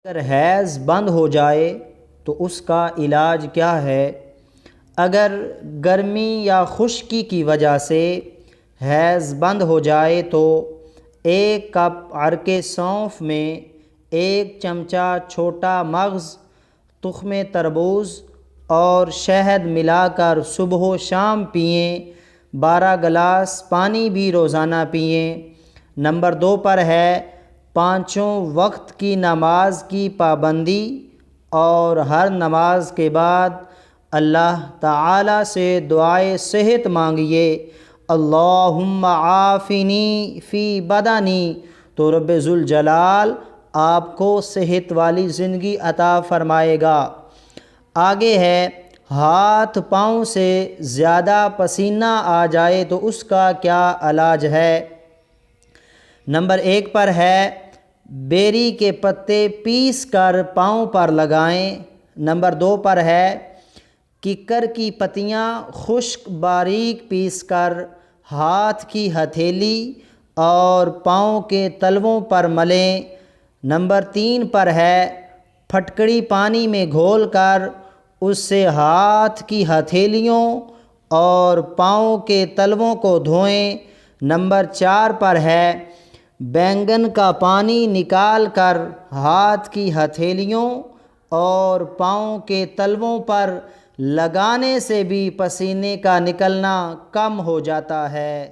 اگر حیض بند ہو جائے تو اس کا علاج کیا ہے؟ اگر گرمی یا خشکی کی وجہ سے حیض بند ہو جائے تو 1 کپ عرق سونف میں 1 چمچہ چھوٹا مغز، تخم تربوز اور شہد ملا کر صبح و شام پئیں۔ 12 گلاس پانی بھی روزانہ پئیں۔ نمبر 2 پر ہے 5 وقت کی نماز کی پابندی، اور ہر نماز کے بعد اللہ تعالیٰ سے دعائے صحت مانگیے، اللہم عافنی فی بدنی، تو رب ذوالجلال آپ کو صحت والی زندگی عطا فرمائے گا۔ آگے ہے ہاتھ پاؤں سے زیادہ پسینہ آ جائے تو اس کا کیا علاج ہے؟ نمبر 1 پر ہے بیری کے پتے پیس کر پاؤں پر لگائیں۔ نمبر 2 پر ہے ککر کی پتیاں خشک باریک پیس کر ہاتھ کی ہتھیلی اور پاؤں کے تلووں پر ملیں۔ نمبر 3 پر ہے پھٹکڑی پانی میں گھول کر اس سے ہاتھ کی ہتھیلیوں اور پاؤں کے تلووں کو دھوئیں۔ نمبر 4 پر ہے بینگن کا پانی نکال کر ہاتھ کی ہتھیلیوں اور پاؤں کے تلووں پر لگانے سے بھی پسینے کا نکلنا کم ہو جاتا ہے۔